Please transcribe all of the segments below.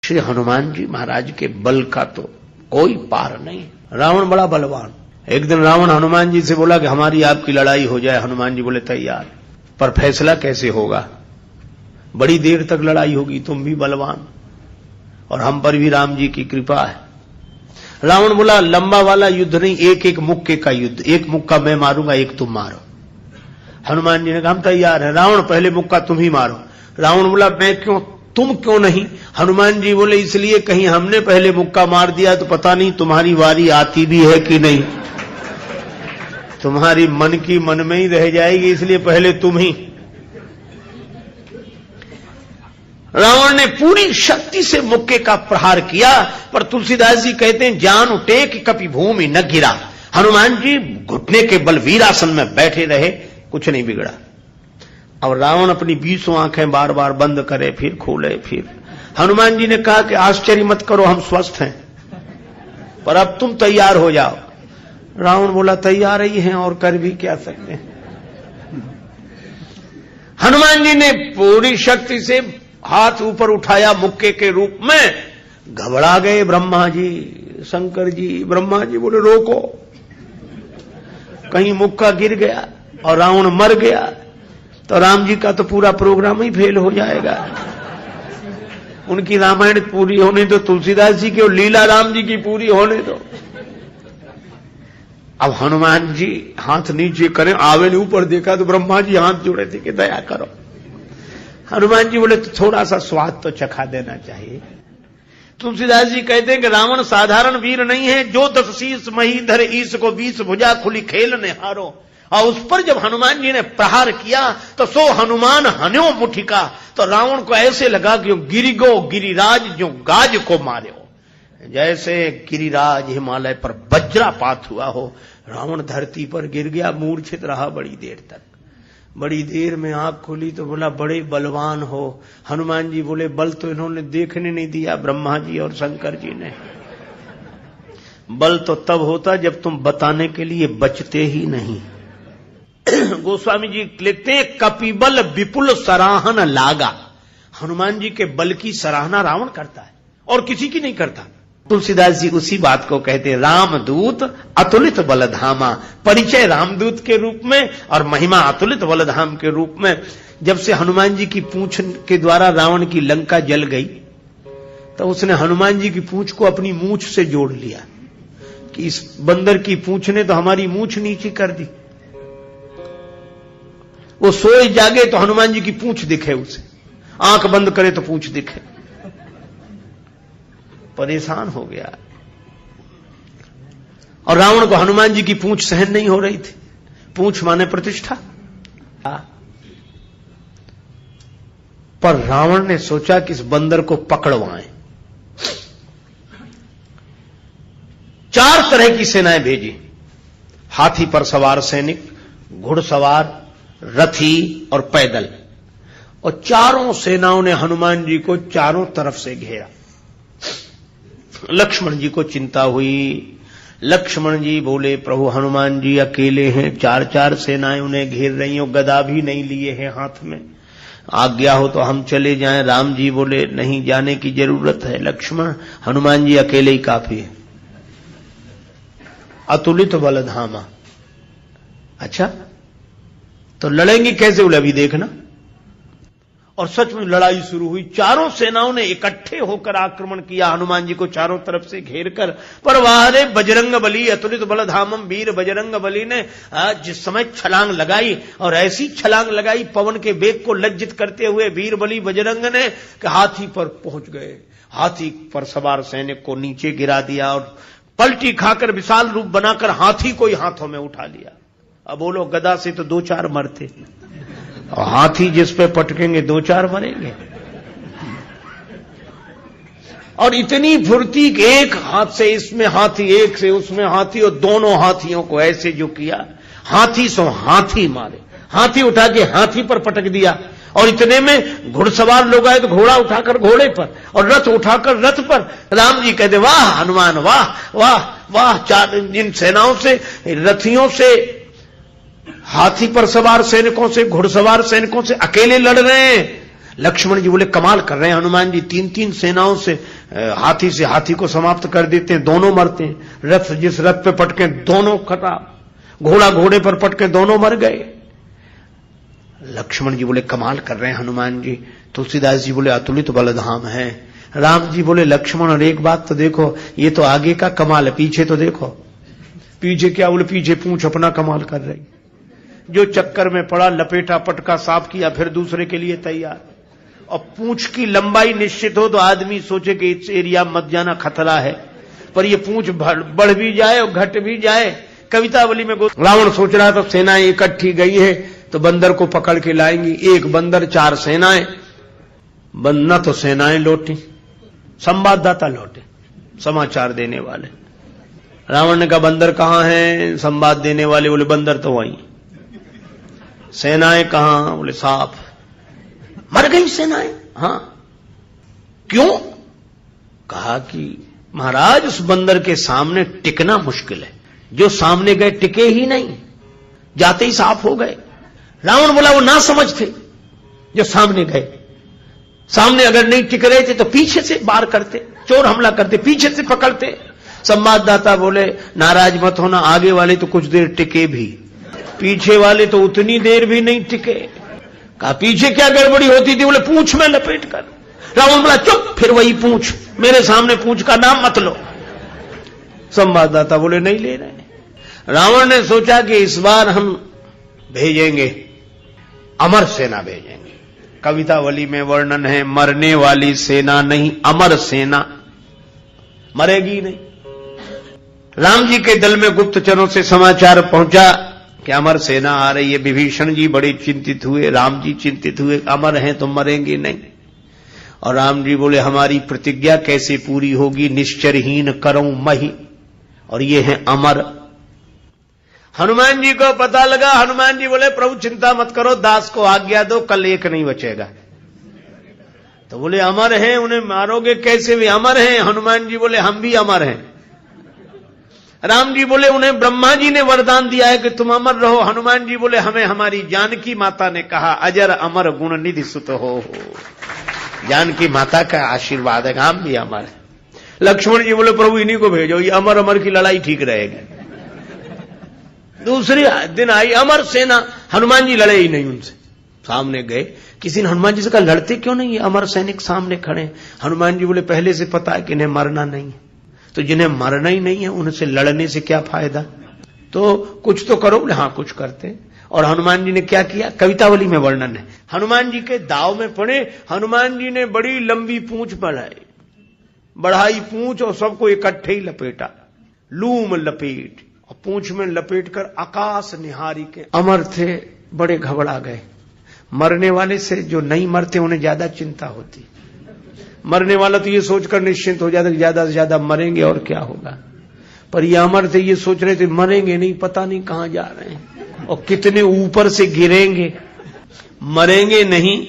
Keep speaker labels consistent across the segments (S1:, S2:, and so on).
S1: श्री हनुमान जी महाराज के बल का तो कोई पार नहीं। रावण बड़ा बलवान। एक दिन रावण हनुमान जी से बोला कि हमारी आपकी लड़ाई हो जाए। हनुमान जी बोले तैयार, पर फैसला कैसे होगा? बड़ी देर तक लड़ाई होगी, तुम भी बलवान और हम पर भी राम जी की कृपा है। रावण बोला लंबा वाला युद्ध नहीं, एक एक मुक्के का युद्ध, एक मुक्का मैं मारूंगा, एक तुम मारो। हनुमान जी ने कहा हम तैयार है। रावण पहले मुक्का तुम ही मारो। रावण बोला मैं क्यों, तुम क्यों नहीं? हनुमान जी बोले इसलिए कहीं हमने पहले मुक्का मार दिया तो पता नहीं तुम्हारी वारी आती भी है कि नहीं, तुम्हारी मन की मन में ही रह जाएगी, इसलिए पहले तुम ही। रावण ने पूरी शक्ति से मुक्के का प्रहार किया, पर तुलसीदास जी कहते हैं जान उठे कि कभी भूमि न गिरा। हनुमान जी घुटने के बल वीरासन में बैठे रहे, कुछ नहीं बिगड़ा। और रावण अपनी 20 आंखें बार बार बंद करे, फिर खोले, फिर। हनुमान जी ने कहा कि आश्चर्य मत करो, हम स्वस्थ हैं, पर अब तुम तैयार हो जाओ। रावण बोला तैयार ही हैं और कर भी क्या सकते हैं। हनुमान जी ने पूरी शक्ति से हाथ ऊपर उठाया मुक्के के रूप में। घबरा गए ब्रह्मा जी, शंकर जी। ब्रह्मा जी बोले रोको, कहीं मुक्का गिर गया और रावण मर गया तो राम जी का तो पूरा प्रोग्राम ही फेल हो जाएगा। उनकी रामायण पूरी होने दो, तुलसीदास जी की और लीला राम जी की पूरी होने दो। अब हनुमान जी हाथ नीचे करें, आवे ने ऊपर देखा तो ब्रह्मा जी हाथ जोड़े थे कि दया करो। हनुमान जी बोले तो थोड़ा सा स्वाद तो चखा देना चाहिए। तुलसीदास जी कहते हैं कि रावण साधारण वीर नहीं है, जो 10 शीस महीधर ईस को 20 भुजा खुली खेल ने हारो। और उस पर जब हनुमान जी ने प्रहार किया तो सो हनुमान हन्यो मुठिका, तो रावण को ऐसे लगा कि गिरिगो गिरिराज जो गाज को मारे हो, जैसे गिरिराज हिमालय पर वज्रापात हुआ हो। रावण धरती पर गिर गया, मूर्छित रहा बड़ी देर तक। बड़ी देर में आंख खोली तो बोला बड़े बलवान हो। हनुमान जी बोले बल तो इन्होंने देखने नहीं दिया, ब्रह्मा जी और शंकर जी ने। बल तो तब होता जब तुम बताने के लिए बचते ही नहीं। गोस्वामी जी लिखते हैं कपिबल विपुल सराहन लागा। हनुमान जी के बल की सराहना रावण करता है और किसी की नहीं करता। तुलसीदास जी उसी बात को कहते हैं रामदूत अतुलित बलधामा। परिचय रामदूत के रूप में और महिमा अतुलित बलधाम के रूप में। जब से हनुमान जी की पूंछ के द्वारा रावण की लंका जल गई तो उसने हनुमान जी की पूंछ को अपनी मूंछ से जोड़ लिया कि इस बंदर की पूंछ ने तो हमारी मूंछ नीचे कर दी। वो सोए जागे तो हनुमान जी की पूंछ दिखे उसे, आंख बंद करे तो पूंछ दिखे। परेशान हो गया। और रावण को हनुमान जी की पूंछ सहन नहीं हो रही थी। पूंछ माने प्रतिष्ठा। पर रावण ने सोचा कि इस बंदर को पकड़वाएं। 4 तरह की सेनाएं भेजी, हाथी पर सवार सैनिक, घुड़सवार, रथी और पैदल। और चारों सेनाओं ने हनुमान जी को चारों तरफ से घेरा। लक्ष्मण जी को चिंता हुई। लक्ष्मण जी बोले प्रभु हनुमान जी अकेले हैं, 4 सेनाएं उन्हें घेर रही हो, गदा भी नहीं लिए हैं हाथ में, आज्ञा हो तो हम चले जाएं। राम जी बोले नहीं जाने की जरूरत है लक्ष्मण, हनुमान जी अकेले ही काफी है। अतुलित बलधामा। अच्छा तो लड़ेंगे कैसे? बोले अभी देखना। और सच में लड़ाई शुरू हुई। चारों सेनाओं ने इकट्ठे होकर आक्रमण किया हनुमान जी को चारों तरफ से घेर कर। पर वारे बजरंग बली अतुलित बलधामम, वीर बजरंग बली ने जिस समय छलांग लगाई और ऐसी छलांग लगाई पवन के वेग को लज्जित करते हुए वीर बली बजरंग ने कि हाथी पर पहुंच गए। हाथी पर सवार सैनिक को नीचे गिरा दिया और पलटी खाकर विशाल रूप बनाकर हाथी को ही हाथों में उठा लिया। अब बोलो गदा से तो 2-4 मरते और हाथी जिस पे पटकेंगे 2-4 मरेंगे। और इतनी फुर्ती कि एक हाथ से इसमें हाथी, एक से उसमें हाथी, और दोनों हाथियों को ऐसे जो किया, हाथी सो हाथी मारे। हाथी उठा के हाथी पर पटक दिया। और इतने में घुड़सवार लोग आए तो घोड़ा उठाकर घोड़े पर और रथ उठाकर रथ पर। राम जी कहते वाह हनुमान वाह वाह वाह। 4 जिन सेनाओं से, रथियों से, हाथी पर सवार सैनिकों से, घुड़सवार सैनिकों से अकेले लड़ रहे हैं, लक्ष्मण जी बोले कमाल कर रहे हैं हनुमान जी, 3-3 सेनाओं से हाथी को समाप्त कर देते हैं, दोनों मरते हैं। रथ जिस रथ पे पटके दोनों खराब, घोड़ा घोड़े पर पटके दोनों मर गए। लक्ष्मण जी बोले कमाल कर रहे हैं हनुमान जी। तुलसीदास जी बोले अतुलित बलधाम है। राम जी बोले लक्ष्मण और एक बात तो देखो, ये तो आगे का कमाल है, पीछे तो देखो। पीछे क्या? बोले पीछे पूंछ अपना कमाल कर रही। जो चक्कर में पड़ा, लपेटा पटका साफ किया, फिर दूसरे के लिए तैयार। और पूंछ की लंबाई निश्चित हो तो आदमी सोचे कि इस एरिया मत जाना, खतरा है, पर ये पूंछ बढ़ भी जाए और घट भी जाए। कवितावली में रावण सोच रहा था सेनाएं इकट्ठी गई है तो बंदर को पकड़ के लाएंगी। एक बंदर 4 सेनाएं, न तो सेनाएं लौटी, संवाददाता लौटे, समाचार देने वाले। रावण ने कहा बंदर कहां है? संवाद देने वाले बोले बंदर तो वहीं। सेनाएं कहां? बोले साफ मर गई सेनाएं। हां, क्यों? कहा कि महाराज उस बंदर के सामने टिकना मुश्किल है, जो सामने गए टिके ही नहीं, जाते ही साफ हो गए। रावण बोला वो ना समझ थे जो सामने गए, सामने अगर नहीं टिक रहे थे तो पीछे से वार करते, चोर हमला करते, पीछे से पकड़ते। संवाददाता बोले नाराज मत होना, आगे वाले तो कुछ देर टिके भी, पीछे वाले तो उतनी देर भी नहीं टिके। कहा पीछे क्या गड़बड़ी होती थी? बोले पूंछ में लपेट कर। रावण बोला चुप, फिर वही पूंछ, मेरे सामने पूंछ का नाम मत लो। संवाददाता बोले नहीं ले रहे। रावण ने सोचा कि इस बार हम भेजेंगे, अमर सेना भेजेंगे। कवितावली में वर्णन है मरने वाली सेना नहीं, अमर सेना, मरेगी नहीं। राम जी के दल में गुप्तचरों से समाचार पहुंचा कि अमर सेना आ रही है। विभीषण जी बड़े चिंतित हुए, राम जी चिंतित हुए, अमर हैं तो मरेंगे नहीं। और राम जी बोले हमारी प्रतिज्ञा कैसे पूरी होगी? निश्चरहीन करऊं मही, और ये है अमर। हनुमान जी को पता लगा। हनुमान जी बोले प्रभु चिंता मत करो, दास को आज्ञा दो, कल एक नहीं बचेगा। तो बोले अमर हैं, उन्हें मारोगे कैसे? वे अमर हैं। हनुमान जी बोले हम भी अमर हैं। राम जी बोले उन्हें ब्रह्मा जी ने वरदान दिया है कि तुम अमर रहो। हनुमान जी बोले हमें हमारी जानकी माता ने कहा अजर अमर गुण निधि सुत हो। जानकी माता का आशीर्वाद है, हम भी अमर है। लक्ष्मण जी बोले प्रभु इन्हीं को भेजो, ये अमर अमर की लड़ाई ठीक रहेगी। दूसरे दिन आई अमर सेना, हनुमान जी लड़े ही नहीं उनसे। सामने गए, किसी ने हनुमान जी से कहा लड़ते क्यों नहीं, अमर सैनिक सामने खड़े। हनुमान जी बोले पहले से पता है कि इन्हें मरना नहीं है, तो जिन्हें मरना ही नहीं है उनसे लड़ने से क्या फायदा, तो कुछ तो करो। बोले हाँ कुछ करते। और हनुमान जी ने क्या किया? कवितावली में वर्णन है। हनुमान जी के दाव में पड़े, हनुमान जी ने बड़ी लंबी पूंछ बढ़ाई पूंछ और सबको इकट्ठे ही लपेटा, लूम लपेट, और पूंछ में लपेट कर आकाश निहारी के। अमर थे, बड़े घबरा गए। मरने वाले से जो नहीं मरते उन्हें ज्यादा चिंता होती। मरने वाला तो ये सोचकर निश्चिंत हो जाता कि ज्यादा से ज्यादा मरेंगे और क्या होगा, पर ये अमर थे, ये सोच रहे थे मरेंगे नहीं, पता नहीं कहां जा रहे हैं और कितने ऊपर से गिरेंगे, मरेंगे नहीं,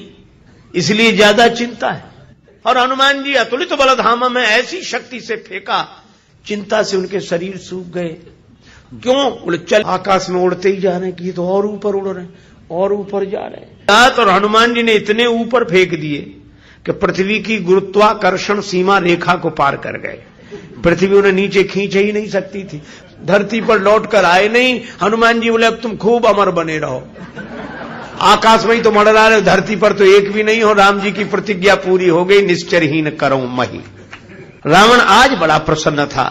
S1: इसलिए ज्यादा चिंता है। और हनुमान जी अतुलित बलधाम में ऐसी शक्ति से फेंका, चिंता से उनके शरीर सूख गए। क्यों? बोले चल आकाश में उड़ते ही जा रहे हैं कि ये तो और ऊपर उड़ रहे हैं और ऊपर जा रहे हैं। और हनुमान जी ने इतने ऊपर फेंक दिए कि पृथ्वी की गुरुत्वाकर्षण सीमा रेखा को पार कर गए। पृथ्वी उन्हें नीचे खींच ही नहीं सकती थी, धरती पर लौट कर आए नहीं। हनुमान जी बोले अब तुम खूब अमर बने रहो, आकाश में ही तो मंडरा रहे, धरती पर तो एक भी नहीं हो। राम जी की प्रतिज्ञा पूरी हो गई, निश्चरहीन करऊं मही। रावण आज बड़ा प्रसन्न था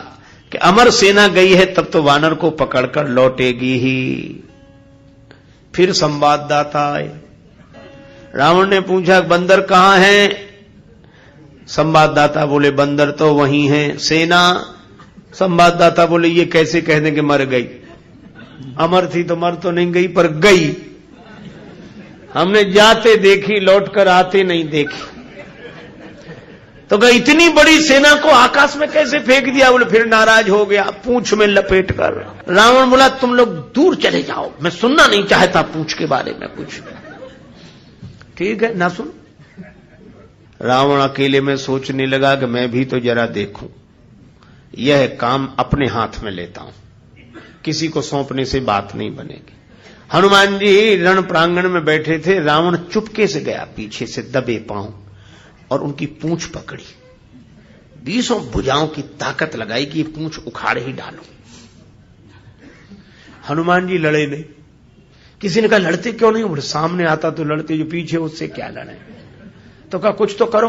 S1: कि अमर सेना गई है, तब तो वानर को पकड़कर लौटेगी ही। फिर संवाददाता आए। रावण ने पूछा बंदर कहां है? संवाददाता बोले बंदर तो वहीं है। सेना? संवाददाता बोले ये कैसे कह दें कि मर गई, अमर थी तो मर तो नहीं गई पर गई, हमने जाते देखी, लौटकर आते नहीं देखी। तो कहा इतनी बड़ी सेना को आकाश में कैसे फेंक दिया? बोले फिर नाराज हो गया, पूंछ में लपेट कर। रावण बोला तुम लोग दूर चले जाओ, मैं सुनना नहीं चाहता पूंछ के बारे में कुछ। ठीक है ना सुन। रावण अकेले में सोचने लगा कि मैं भी तो जरा देखूं, यह काम अपने हाथ में लेता हूं, किसी को सौंपने से बात नहीं बनेगी। हनुमान जी रण प्रांगण में बैठे थे, रावण चुपके से गया पीछे से दबे पांव और उनकी पूंछ पकड़ी, 20 भुजाओं की ताकत लगाई कि ये पूंछ उखाड़ ही डालो। हनुमान जी लड़े नहीं। किसी ने कहा लड़ते क्यों नहीं? बोले सामने आता तो लड़ते, जो पीछे उससे क्या लड़े। तो कहा कुछ तो करो।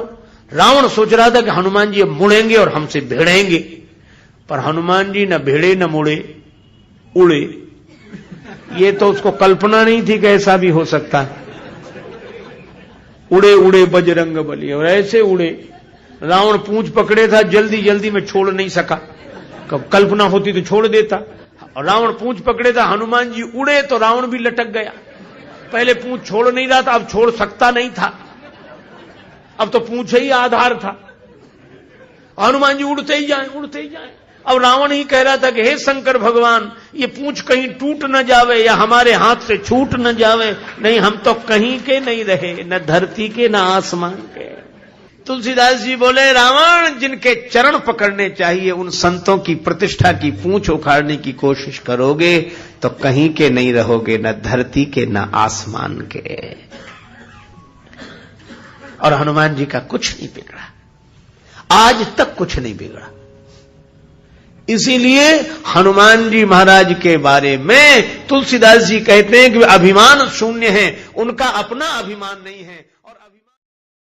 S1: रावण सोच रहा था कि हनुमान जी अब मुड़ेंगे और हमसे भिड़ेंगे, पर हनुमान जी न भिड़े न मुड़े, उड़े। ये तो उसको कल्पना नहीं थी कि ऐसा भी हो सकता है। उड़े उड़े बजरंग बली, और ऐसे उड़े। रावण पूंछ पकड़े था, जल्दी जल्दी में छोड़ नहीं सका, कल्पना होती तो छोड़ देता। और रावण पूंछ पकड़े था, हनुमान जी उड़े तो रावण भी लटक गया। पहले पूंछ छोड़ नहीं रहा था, अब छोड़ सकता नहीं था, अब तो पूंछ ही आधार था। हनुमान जी उड़ते ही जाए, उड़ते ही जाए। अब रावण ही कह रहा था कि हे शंकर भगवान, ये पूंछ कहीं टूट न जावे या हमारे हाथ से छूट न जावे, नहीं हम तो कहीं के नहीं रहे, न धरती के न आसमान के। तुलसीदास जी बोले रावण, जिनके चरण पकड़ने चाहिए उन संतों की प्रतिष्ठा की पूंछ उखाड़ने की कोशिश करोगे तो कहीं के नहीं रहोगे, न धरती के न आसमान के। और हनुमान जी का कुछ नहीं बिगड़ा, आज तक कुछ नहीं बिगड़ा। इसीलिए हनुमान जी महाराज के बारे में तुलसीदास जी कहते हैं कि वे अभिमान शून्य हैं, उनका अपना अभिमान नहीं है।